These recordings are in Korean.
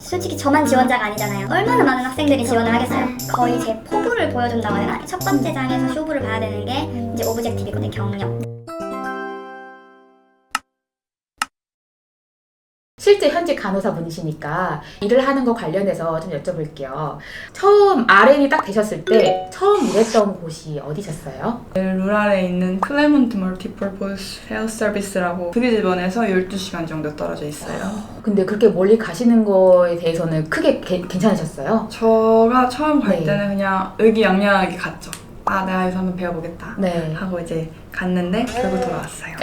솔직히 저만 지원자가 아니잖아요. 얼마나 많은 학생들이 지원을 하겠어요. 거의 제 포부를 보여준다고 해야 되나? 첫 번째 장에서 쇼부를 봐야 되는 게 이제 오브젝티브거든요. 경력. 실제 현직 간호사분이시니까 일을 하는 거 관련해서 좀 여쭤볼게요. 처음 RN이 딱 되셨을 때 처음 일했던 곳이 어디셨어요? 루랄에 있는 클레몬트 멀티퍼포스 헬스 서비스라고 브리즈번에서 12시간 정도 떨어져 있어요. 근데 그렇게 멀리 가시는 거에 대해서는 크게 괜찮으셨어요? 제가 처음 갈 네. 때는 그냥 의기양양하게 갔죠. 아, 내가 여기서 한번 배워보겠다 네. 하고 이제 갔는데 결국 돌아왔어요.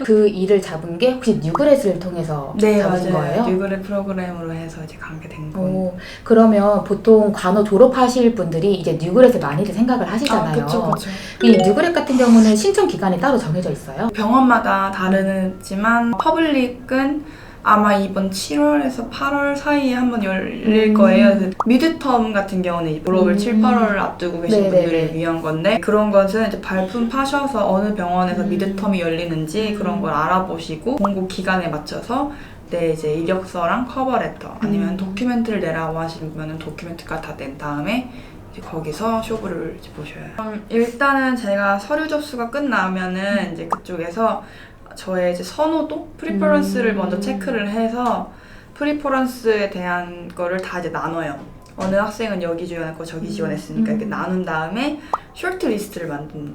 그 일을 잡은 게 혹시 뉴그렛을 통해서 네, 잡으신 맞아요. 거예요? 뉴그렛 프로그램으로 해서 이제 가게 된 거예요. 오, 그러면 보통 간호 졸업하실 분들이 이제 뉴그렛을 많이들 생각을 하시잖아요. 그쵸. 이 뉴그렛 같은 경우는 신청 기간이 따로 정해져 있어요? 병원마다 다르지만 퍼블릭은 아마 이번 7월에서 8월 사이에 한번 열릴 거예요. 미드텀 같은 경우는 졸업을 7, 8월을 앞두고 계신 네네네. 분들을 위한 건데 그런 것은 이제 발품 파셔서 어느 병원에서 미드텀이 열리는지 그런 걸 알아보시고 공고 기간에 맞춰서 내 이제 이력서랑 커버레터 아니면 도큐멘트를 내라고 하시면 도큐멘트가 다 낸 다음에 이제 거기서 쇼부를 이제 보셔요. 일단은 제가 서류 접수가 끝나면은 이제 그쪽에서 저의 이제 선호도, 프리퍼런스를 먼저 체크를 해서 프리퍼런스에 대한 거를 다 이제 나눠요. 어느 학생은 여기 지원했고 저기 지원했으니까 이렇게 나눈 다음에 쇼트리스트를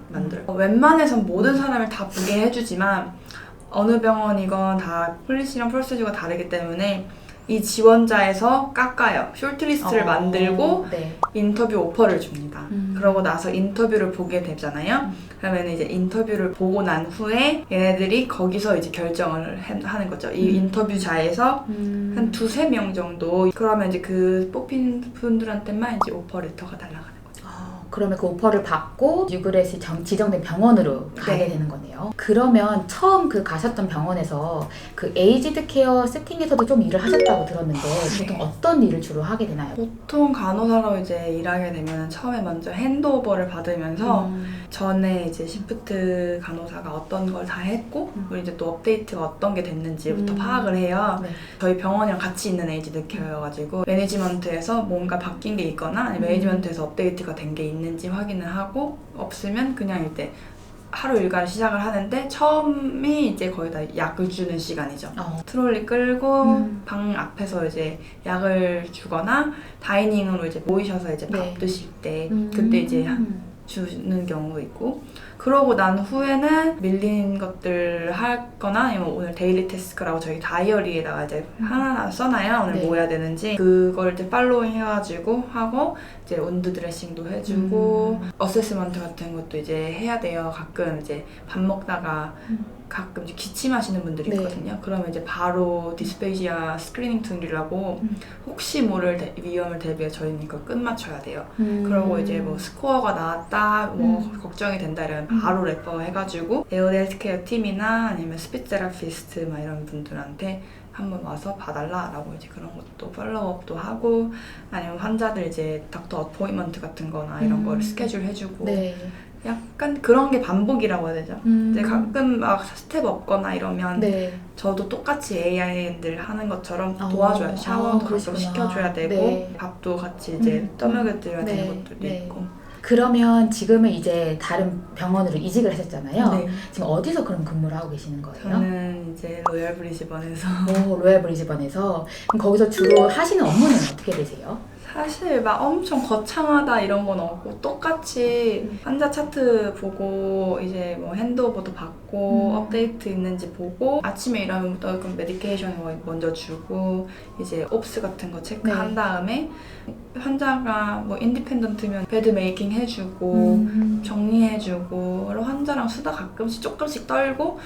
만들어요. 웬만해선 모든 사람을 다 보게 해주지만 어느 병원이건 다 폴리시랑 프로세저가 다르기 때문에 이 지원자에서 깎아요. 쇼트리스트를 만들고 네. 인터뷰 오퍼를 줍니다. 그러고 나서 인터뷰를 보게 되잖아요. 그러면 이제 인터뷰를 보고 난 후에 얘네들이 거기서 이제 결정을 하는 거죠. 이 인터뷰자에서 한 두세 명 정도 그러면 이제 그 뽑힌 분들한테만 이제 오퍼 레터가 날아가는 거죠. 그러면 그 오퍼를 받고 뉴그렛이 지정된 병원으로 가게 되는 거네요. 그러면 처음 그 가셨던 병원에서 그 에이지드 케어 세팅에서도 좀 일을 하셨다고 들었는데 보통 어떤 일을 주로 하게 되나요? 보통 간호사로 이제 일하게 되면 처음에 먼저 핸드오버를 받으면서 전에 이제 시프트 간호사가 어떤 걸 다 했고 그리고 이제 또 업데이트가 어떤 게 됐는지부터 파악을 해요. 네. 저희 병원이랑 같이 있는 에이지드 케어여가지고 매니지먼트에서 뭔가 바뀐 게 있거나 아니면 매니지먼트에서 업데이트가 된 게 있는지 확인을 하고 없으면 그냥 이제 하루 일과를 시작을 하는데 처음이 이제 거의 다 약을 주는 시간이죠. 트롤리 끌고 방 앞에서 이제 약을 주거나 다이닝으로 이제 모이셔서 이제 밥 드실 때 그때 이제 주는 경우도 있고 그러고 난 후에는 밀린 것들 할,거나 아니면 오늘 데일리 태스크라고 저희 다이어리에다가 이제 하나하나 써놔요. 오늘 뭐 해야 되는지 그걸 이제 팔로잉 해가지고 하고 이제 온드 드레싱도 해주고 어세스먼트 같은 것도 이제 해야 돼요. 가끔 이제 밥 먹다가 가끔 이제 기침하시는 분들이 있거든요. 그러면 이제 바로 디스페이시아 스크리닝 툴이라고 혹시 모를 위험을 대비해 저희는 이걸 끝마쳐야 돼요. 그러고 이제 뭐 스코어가 나왔다, 뭐 걱정이 된다 이러면 바로 레퍼 해가지고 에어드 헬스케어 팀이나 아니면 스피치 테라피스트 막 이런 분들한테 한번 와서 봐달라라고 이제 그런 것도 팔로우업도 하고 아니면 환자들 이제 닥터 어포인먼트 같은 거나 이런 거를 스케줄 해주고 약간 그런 게 반복이라고 해야 되죠. 이제 가끔 막 스텝 없거나 이러면 저도 똑같이 AI들 하는 것처럼 도와줘야 샤워도 가끔 시켜줘야 되고 밥도 같이 이제 떠먹여드려야 되는 것들도 있고. 그러면 지금은 이제 다른 병원으로 이직을 하셨잖아요. 지금 어디서 그럼 근무를 하고 계시는 거예요? 저는 이제 로열 브리즈번에서 로얄 브리즈번에서 그럼 거기서 주로 하시는 업무는 어떻게 되세요? 사실 막 엄청 거창하다 이런 건 없고 똑같이 환자 차트 보고 이제 뭐 핸드오버도 받고 업데이트 있는지 보고 아침에 일하면 그럼 메디케이션 먼저 주고 이제 옵스 같은 거 체크한 다음에 환자가 뭐 인디펜던트면 베드 메이킹 해주고 정리해주고 그리고 환자랑 수다 가끔씩 조금씩 떨고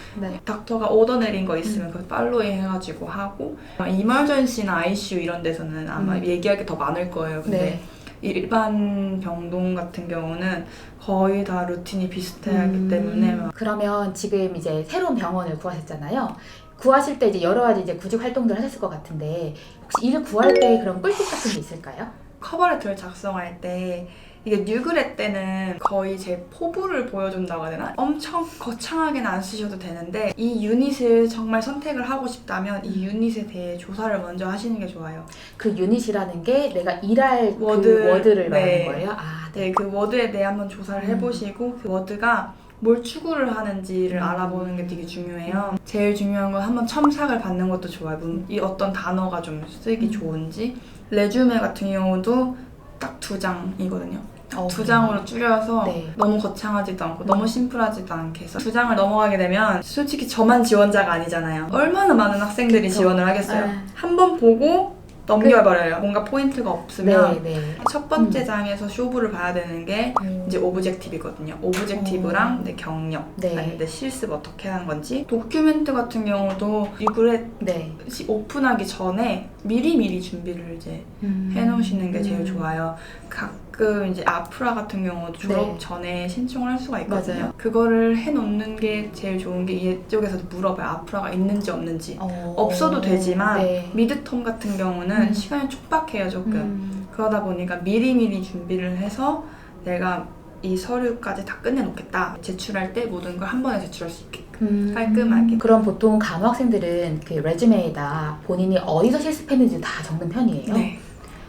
닥터가 오더 내린 거 있으면 그 팔로잉 해가지고 하고 이머전시나 ICU 이런 데서는 아마 얘기할 게 더 많을 거예요. 근데 일반 병동 같은 경우는 거의 다 루틴이 비슷하기 때문에 그러면 지금 이제 새로운 병원을 구하셨잖아요. 구하실 때 이제 여러 가지 이제 구직 활동들 하셨을 것 같은데 혹시 일을 구할 때 그런 꿀팁 같은 게 있을까요? 커버레터를 작성할 때 이게 뉴그레 때는 거의 제 포부를 보여준다고 해야 되나? 엄청 거창하게는 안 쓰셔도 되는데 이 유닛을 정말 선택을 하고 싶다면 이 유닛에 대해 조사를 먼저 하시는 게 좋아요. 그 유닛이라는 게 내가 일할 워드, 그 워드를 말하는 네. 거예요? 아, 네, 그 워드에 대해 한번 조사를 해보시고 그 워드가 뭘 추구를 하는지를 알아보는 게 되게 중요해요. 제일 중요한 건 한번 첨삭을 받는 것도 좋아요. 이 어떤 단어가 좀 쓰기 좋은지. 레주메 같은 경우도 딱 2장이거든요. 딱 2장으로 줄여서 네. 너무 거창하지도 않고 너무 심플하지도 않게 해서 2장을 넘어가게 되면 솔직히 저만 지원자가 아니잖아요. 얼마나 많은 학생들이 그쵸. 지원을 하겠어요. 네. 한 번 보고 넘겨버려요. 뭔가 포인트가 없으면 네, 네. 첫 번째 장에서 쇼부를 봐야 되는 게 이제 오브젝티브거든요. 오브젝티브랑 내 경력, 네. 아니면 내 실습 어떻게 하는 건지. 도큐멘트 같은 경우도 뉴그레 네. 오픈하기 전에 미리미리 준비를 이제 해놓으시는 게 제일 좋아요. 가끔 이제 아프라 같은 경우도 졸업 네. 전에 신청을 할 수가 있거든요. 맞아요. 그거를 해놓는 게 제일 좋은 게 이쪽에서도 물어봐요. 아프라가 있는지 없는지. 없어도 되지만 네. 미드텀 같은 경우는 시간이 촉박해요 조금. 그러다 보니까 미리미리 준비를 해서 내가 이 서류까지 다 끝내놓겠다. 제출할 때 모든 걸 한 번에 제출할 수 있게끔 깔끔하게. 그럼 보통 간호 학생들은 그 레주메에다 본인이 어디서 실습했는지 다 적는 편이에요? 네.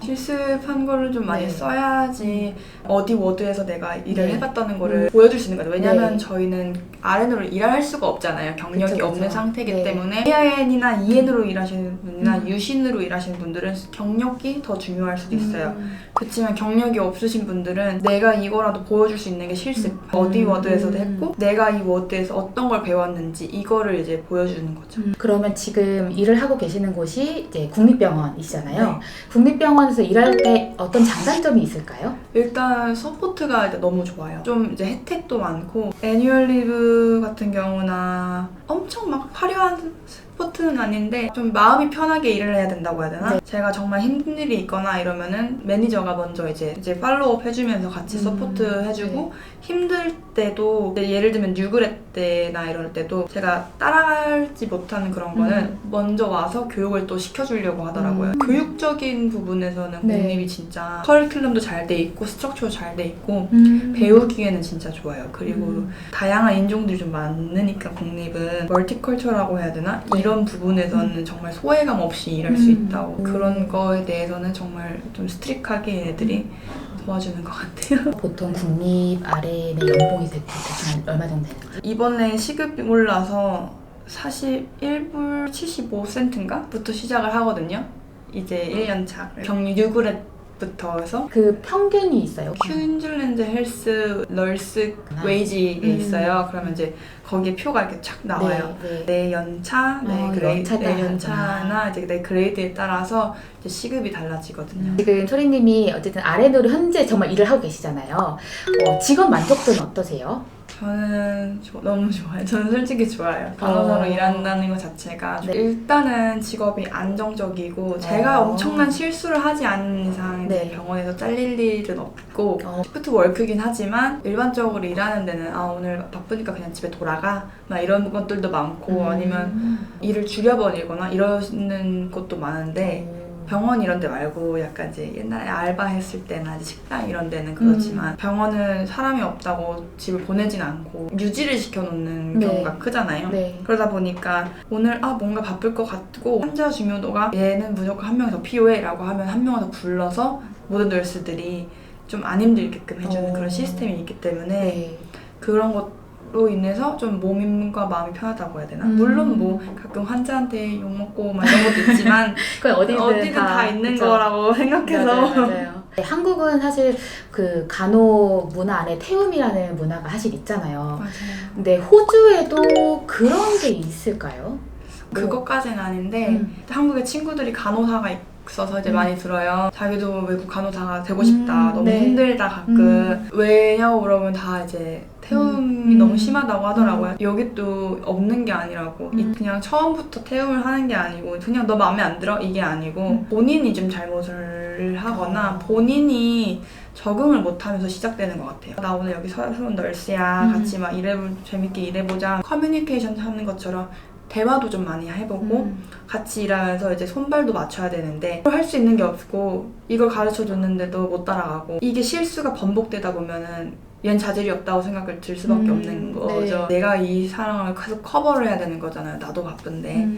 실습한 거를 좀 많이 네. 써야지 어디 워드에서 내가 일을 네. 해봤다는 거를 보여줄 수 있는 거죠. 왜냐면 네. 저희는 RN으로 일을 할 수가 없잖아요. 경력이 그쵸, 없는 그쵸. 상태이기 네. 때문에 AIN이나 EN으로 일하시는 분이나 유신으로 일하시는 분들은 경력이 더 중요할 수도 있어요. 그렇지만 경력이 없으신 분들은 내가 이거라도 보여줄 수 있는 게 실습. 어디 워드에서도 했고 내가 이 워드에서 어떤 걸 배웠는지 이거를 이제 보여주는 거죠. 그러면 지금 일을 하고 계시는 곳이 이제 국립병원이시잖아요. 네. 국립병원에서 일할 때 어떤 장단점이 있을까요? 일단 서포트가 이제 너무 좋아요. 좀 이제 혜택도 많고 애뉴얼 리브 같은 경우나 엄청 막 화려한 서포트는 아닌데 좀 마음이 편하게 일을 해야 된다고 해야 되나? 네. 제가 정말 힘든 일이 있거나 이러면은 매니저가 먼저 이제 팔로우업 해주면서 같이 서포트 해주고 힘들 때도 예를 들면 뉴그레 때나 이럴 때도 제가 따라가지 못하는 그런 거는 먼저 와서 교육을 또 시켜주려고 하더라고요. 교육적인 부분에서는 네. 국립이 진짜 커리큘럼도 잘 돼 있고 스트럭처도 잘 돼 있고 배우기에는 진짜 좋아요. 그리고 다양한 인종들이 좀 많으니까 국립은 멀티컬처라고 해야 되나? 이런 부분에서는 정말 소외감 없이 일할 수 있다고 그런 거에 대해서는 정말 좀 스트릭하게 얘네들이 도와주는 것 같아요. 보통 국립 RN의 연봉이 대충 얼마 정도 되는 거예요? 이번에 시급이 올라서 41불 75센트인가? 부터 시작을 하거든요. 이제 1년차 격리 뉴그렛부터 해서 그 평균이 있어요? 퀸즐랜드 헬스 널스 웨이지가 있어요. 그러면 이제 거기에 표가 이렇게 쫙 나와요. 네, 네. 내 연차, 연차에 따라 내 연차나 이제 내 그레이드에 따라서 이제 시급이 달라지거든요. 지금 소리님이 어쨌든 RN으로 현재 정말 일을 하고 계시잖아요. 직업 만족도는 어떠세요? 저는 너무 좋아요. 저는 솔직히 좋아요. 간호사로 일한다는 것 자체가 네. 일단은 직업이 안정적이고 제가 엄청난 실수를 하지 않는 이상 이제 네. 병원에서 잘릴 일은 없고 시프트 워크긴 하지만 일반적으로 일하는 데는 오늘 바쁘니까 그냥 집에 돌아가 막 이런 것들도 많고 아니면 일을 줄여버리거나 이러는 것도 많은데 병원 이런 데 말고 약간 이제 옛날에 알바했을 때나 식당 이런 데는 그렇지만 병원은 사람이 없다고 집을 보내진 않고 유지를 시켜놓는 네. 경우가 크잖아요. 네. 그러다 보니까 오늘 뭔가 바쁠 것 같고 환자 중요도가 얘는 무조건 한 명 더 필요해 라고 하면 한 명을 더 불러서 모든 널스들이 좀 안 힘들게끔 해주는 그런 시스템이 있기 때문에 네. 그런 것로 인해서 좀 몸과 마음이 편하다고 해야 되나? 물론 뭐 가끔 환자한테 욕먹고 막 이런 것도 있지만 그건 어디든 다 있는 그쵸? 거라고 생각해서 맞아요. 네, 한국은 사실 그 간호 문화 안에 태움이라는 문화가 사실 있잖아요. 맞아요. 근데 호주에도 그런 게 있을까요? 그것까지는 아닌데 한국에 친구들이 간호사가 있어서 이제 많이 들어요. 자기도 외국 간호사가 되고 싶다. 너무 네. 힘들다 가끔. 왜냐고 물어보면 다 이제 태움이 너무 심하다고 하더라고요. 여기 또 없는 게 아니라고 그냥 처음부터 태움을 하는 게 아니고 그냥 너 마음에 안 들어? 이게 아니고 본인이 좀 잘못을 하거나 본인이 적응을 못하면서 시작되는 것 같아요. 나 오늘 여기 새로운 널스야. 같이 막 재밌게 일해보자. 커뮤니케이션 하는 것처럼 대화도 좀 많이 해보고 같이 일하면서 이제 손발도 맞춰야 되는데 할 수 있는 게 없고 이걸 가르쳐 줬는데도 못 따라가고 이게 실수가 반복되다 보면은 얘는 자질이 없다고 생각을 들 수밖에 없는 거죠. 내가 이 상황을 계속 커버를 해야 되는 거잖아요. 나도 바쁜데.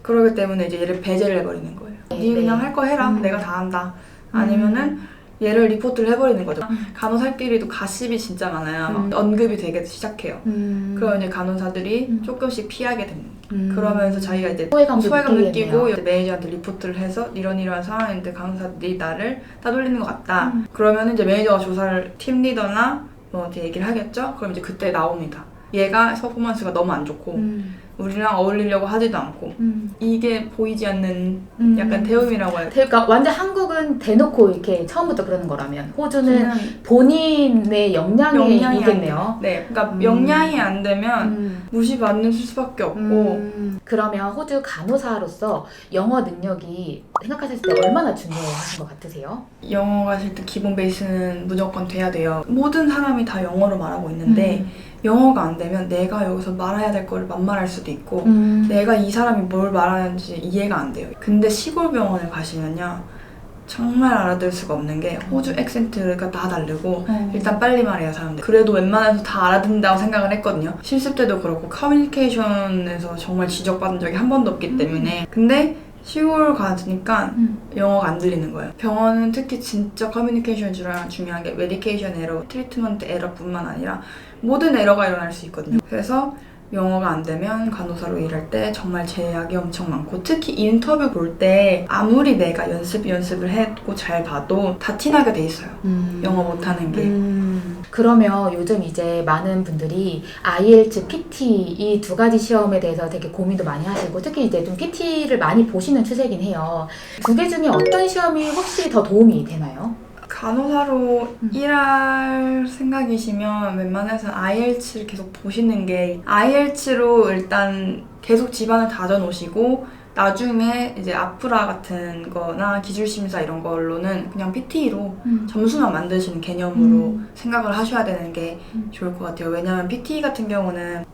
그러기 때문에 이제 얘를 배제를 해버리는 거예요. 네 그냥 할 거 해라. 내가 다 한다. 아니면은 얘를 리포트를 해버리는 거죠. 간호사끼리도 가십이 진짜 많아요. 막 언급이 되게 시작해요. 그러면 이제 간호사들이 조금씩 피하게 됩니다. 그러면서 자기가 이제 소외감 느끼고 이제 매니저한테 리포트를 해서 이런 상황인데 간호사들이 나를 따돌리는 것 같다. 그러면 이제 매니저가 조사를 팀 리더나 뭐 이제 얘기를 하겠죠. 그럼 이제 그때 나옵니다. 얘가 퍼포먼스가 너무 안 좋고 우리랑 어울리려고 하지도 않고 이게 보이지 않는 약간 대음이라고 해야 돼. 그러니까 완전 한국은 대놓고 이렇게 처음부터 그러는 거라면 호주는 본인의 역량이 있겠네요. 네, 그러니까 역량이 안 되면 무시받는 수밖에 없고. 그러면 호주 간호사로서 영어 능력이 생각하셨을 때 얼마나 중요하신 것 같으세요? 영어가 일단 기본 베이스는 무조건 돼야 돼요. 모든 사람이 다 영어로 말하고 있는데 영어가 안 되면 내가 여기서 말해야 될 거를 만말할 수도 있고 내가 이 사람이 뭘 말하는지 이해가 안 돼요. 근데 시골 병원을 가시면요 정말 알아들 수가 없는 게 호주 액센트가 다 다르고 일단 빨리 말해요 사람들. 그래도 웬만해서 다 알아듣는다고 생각을 했거든요. 실습 때도 그렇고 커뮤니케이션에서 정말 지적받은 적이 한 번도 없기 때문에. 근데 시골 가니까 영어가 안 들리는 거예요. 병원은 특히 진짜 커뮤니케이션이 중요한 게 메디케이션 에러, 트리트먼트 에러뿐만 아니라 모든 에러가 일어날 수 있거든요. 그래서 영어가 안 되면 간호사로 일할 때 정말 제약이 엄청 많고 특히 인터뷰 볼 때 아무리 내가 연습을 했고 잘 봐도 다 티나게 돼 있어요. 영어 못하는 게. 그러면 요즘 이제 많은 분들이 IELTS, PT 이 두 가지 시험에 대해서 되게 고민도 많이 하시고 특히 이제 좀 PT를 많이 보시는 추세긴 해요. 두 개 중에 어떤 시험이 확실히 더 도움이 되나요? 간호사로 일할 생각이시면 웬만해서 IELTS를 계속 보시는 게 IELTS로 일단 계속 집안을 다져 놓으시고 나중에 이제 아프라 같은 거나 기술심사 이런 걸로는 그냥 PT로 점수만 만드시는 개념으로 생각을 하셔야 되는 게 좋을 것 같아요. 왜냐면 PT 같은 경우는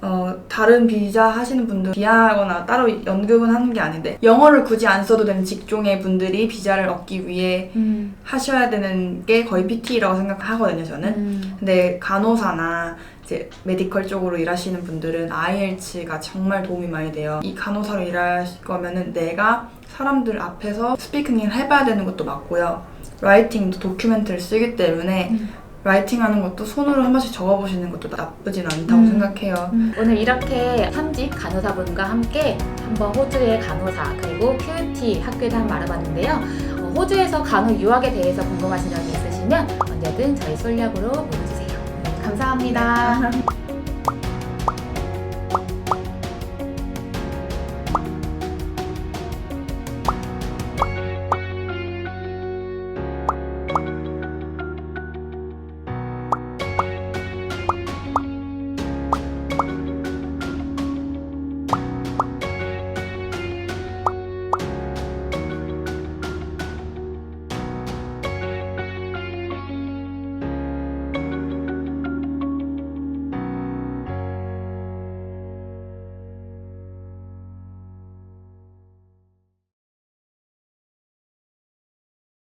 다른 비자 하시는 분들 비하하거나 따로 연급은 하는 게 아닌데 영어를 굳이 안 써도 되는 직종의 분들이 비자를 얻기 위해 하셔야 되는 게 거의 PT라고 생각하거든요, 저는. 근데 간호사나 이제 메디컬 쪽으로 일하시는 분들은 IELTS가 정말 도움이 많이 돼요. 이 간호사로 일할 거면은 내가 사람들 앞에서 스피킹을 해봐야 되는 것도 맞고요. 라이팅도 도큐멘트를 쓰기 때문에 라이팅하는 것도 손으로 한 번씩 적어보시는 것도 나쁘진 않다고 생각해요. 오늘 이렇게 3집 간호사분과 함께 한번 호주의 간호사 그리고 QT 학교에 한번 알아봤는데요. 호주에서 간호 유학에 대해서 궁금하신 점이 있으시면 언제든 저희 솔력으로 보내주세요. 감사합니다.